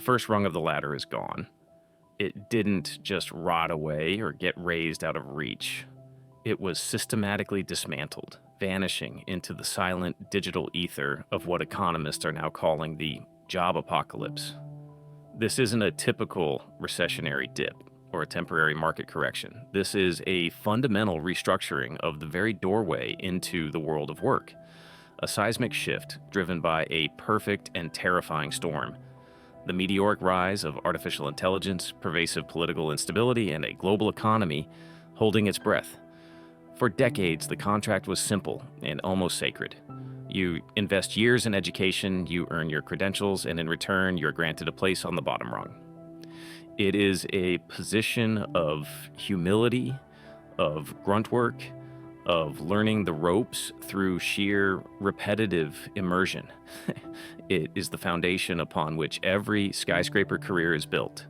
first rung of the ladder is gone. It didn't just rot away or get raised out of reach. It was systematically dismantled, vanishing into the silent digital ether of what economists are now calling the job apocalypse. This isn't a typical recessionary dip or a temporary market correction. This is a fundamental restructuring of the very doorway into the world of work, a seismic shift driven by a perfect and terrifying storm. The meteoric rise of artificial intelligence, pervasive political instability, and a global economy holding its breath. For decades, the contract was simple and almost sacred. You invest years in education, you earn your credentials, and in return, you're granted a place on the bottom rung. It is a position of humility, of grunt work, of learning the ropes through sheer repetitive immersion. It is the foundation upon which every skyscraper career is built.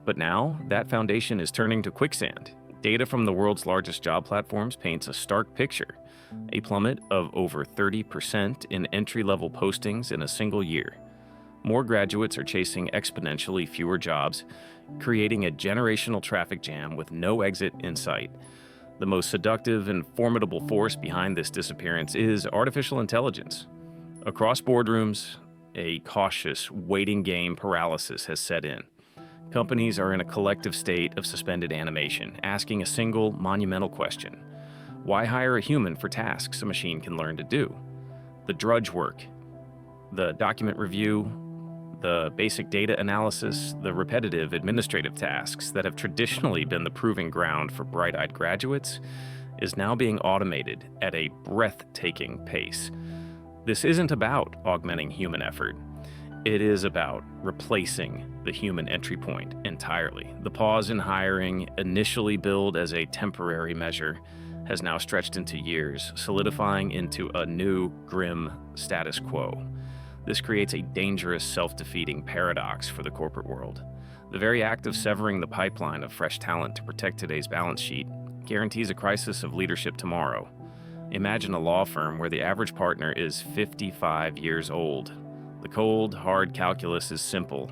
But now, that foundation is turning to quicksand. Data from the world's largest job platforms paints a stark picture. A plummet of over 30% in entry-level postings in a single year. More graduates are chasing exponentially fewer jobs, creating a generational traffic jam with no exit in sight. The most seductive and formidable force behind this disappearance is artificial intelligence. Across boardrooms, a cautious, waiting game paralysis has set in. Companies are in a collective state of suspended animation, asking a single monumental question. Why hire a human for tasks a machine can learn to do? The drudge work, the document review, the basic data analysis, the repetitive administrative tasks that have traditionally been the proving ground for bright-eyed graduates is now being automated at a breathtaking pace. This isn't about augmenting human effort. It is about replacing the human entry point entirely. The pause in hiring, initially billed as a temporary measure, has now stretched into years, solidifying into a new, grim status quo. This creates a dangerous, self-defeating paradox for the corporate world. The very act of severing the pipeline of fresh talent to protect today's balance sheet guarantees a crisis of leadership tomorrow. Imagine a law firm where the average partner is 55 years old. The cold, hard calculus is simple.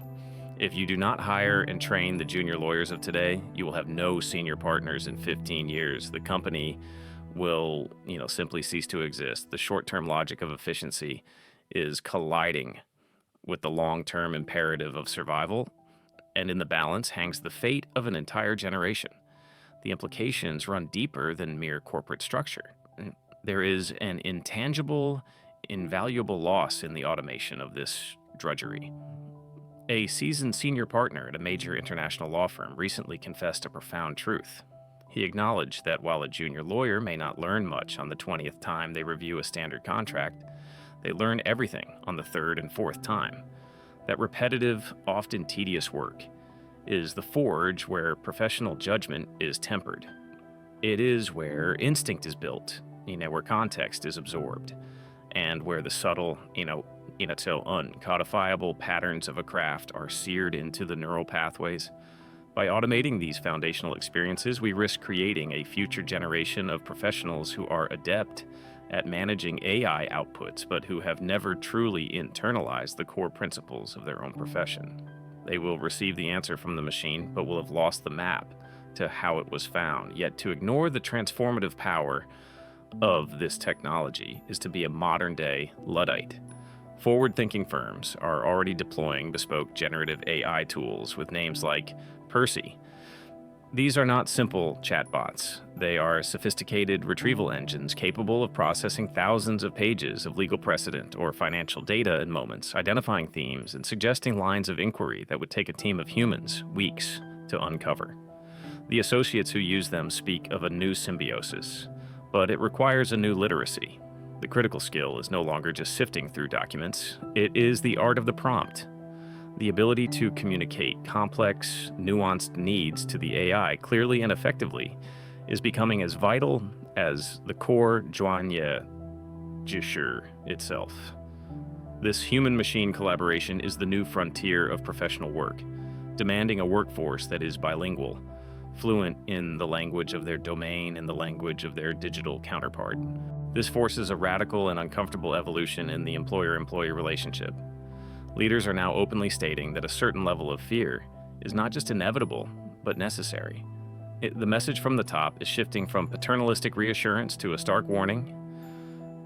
If you do not hire and train the junior lawyers of today, you will have no senior partners in 15 years. The company will, simply cease to exist. The short-term logic of efficiency is colliding with the long-term imperative of survival, and in the balance hangs the fate of an entire generation. The implications run deeper than mere corporate structure. There is an intangible, invaluable loss in the automation of this drudgery. A seasoned senior partner at a major international law firm recently confessed a profound truth. He acknowledged that while a junior lawyer may not learn much on the 20th time they review a standard contract, they learn everything on the third and fourth time. That repetitive, often tedious work is the forge where professional judgment is tempered. It is where instinct is built, where context is absorbed, and where the subtle, so uncodifiable patterns of a craft are seared into the neural pathways. By automating these foundational experiences, we risk creating a future generation of professionals who are adept at managing AI outputs, but who have never truly internalized the core principles of their own profession. They will receive the answer from the machine, but will have lost the map to how it was found. Yet to ignore the transformative power of this technology is to be a modern-day Luddite. Forward-thinking firms are already deploying bespoke generative AI tools with names like Percy. These are not simple chatbots. They are sophisticated retrieval engines capable of processing thousands of pages of legal precedent or financial data in moments, identifying themes and suggesting lines of inquiry that would take a team of humans weeks to uncover. The associates who use them speak of a new symbiosis, but it requires a new literacy. The critical skill is no longer just sifting through documents. It is the art of the prompt. The ability to communicate complex, nuanced needs to the AI clearly and effectively is becoming as vital as the core joigne jishur itself. This human-machine collaboration is the new frontier of professional work, demanding a workforce that is bilingual, fluent in the language of their domain and the language of their digital counterpart. This forces a radical and uncomfortable evolution in the employer-employee relationship. Leaders are now openly stating that a certain level of fear is not just inevitable, but necessary. The message from the top is shifting from paternalistic reassurance to a stark warning.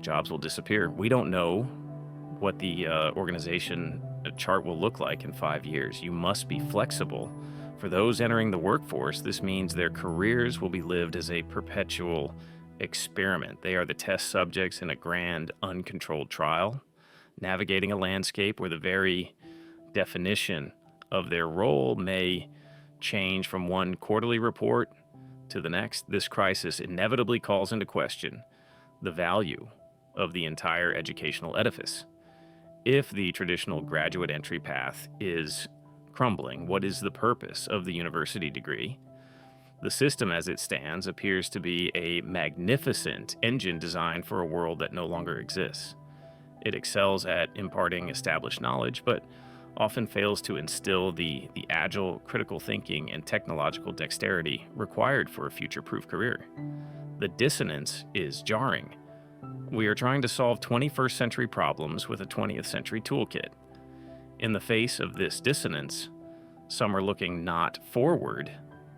Jobs will disappear. We don't know what the organization chart will look like in 5 years. You must be flexible. For those entering the workforce, this means their careers will be lived as a perpetual experiment. They are the test subjects in a grand, uncontrolled trial, navigating a landscape where the very definition of their role may change from one quarterly report to the next. This crisis inevitably calls into question the value of the entire educational edifice. If the traditional graduate entry path is crumbling, what is the purpose of the university degree? The system as it stands appears to be a magnificent engine designed for a world that no longer exists. It excels at imparting established knowledge, but often fails to instill the agile, critical thinking and technological dexterity required for a future-proof career. The dissonance is jarring. We are trying to solve 21st century problems with a 20th century toolkit. In the face of this dissonance, some are looking not forward,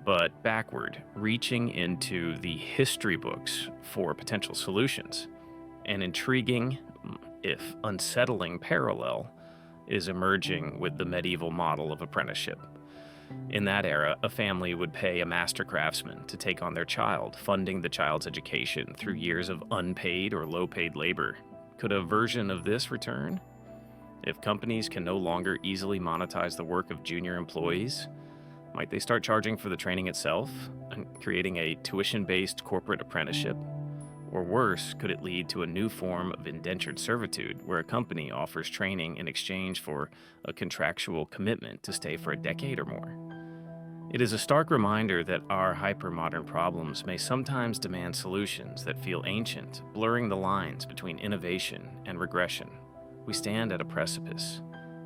but backward, reaching into the history books for potential solutions. An intriguing, if unsettling, parallel is emerging with the medieval model of apprenticeship. In that era, a family would pay a master craftsman to take on their child, funding the child's education through years of unpaid or low-paid labor. Could a version of this return? If companies can no longer easily monetize the work of junior employees, might they start charging for the training itself and creating a tuition-based corporate apprenticeship? Or worse, could it lead to a new form of indentured servitude where a company offers training in exchange for a contractual commitment to stay for a decade or more? It is a stark reminder that our hypermodern problems may sometimes demand solutions that feel ancient, blurring the lines between innovation and regression. We stand at a precipice.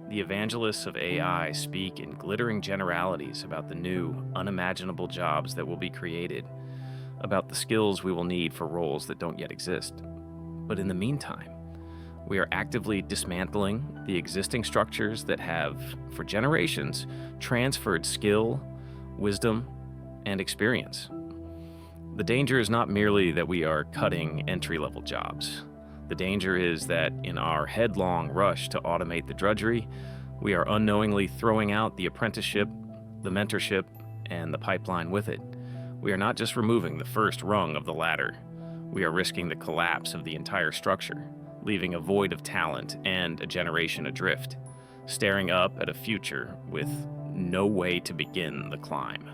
The evangelists of AI speak in glittering generalities about the new, unimaginable jobs that will be created, about the skills we will need for roles that don't yet exist. But in the meantime, we are actively dismantling the existing structures that have, for generations, transferred skill, wisdom, and experience. The danger is not merely that we are cutting entry-level jobs. The danger is that in our headlong rush to automate the drudgery, we are unknowingly throwing out the apprenticeship, the mentorship, and the pipeline with it. We are not just removing the first rung of the ladder, we are risking the collapse of the entire structure, leaving a void of talent and a generation adrift, staring up at a future with no way to begin the climb.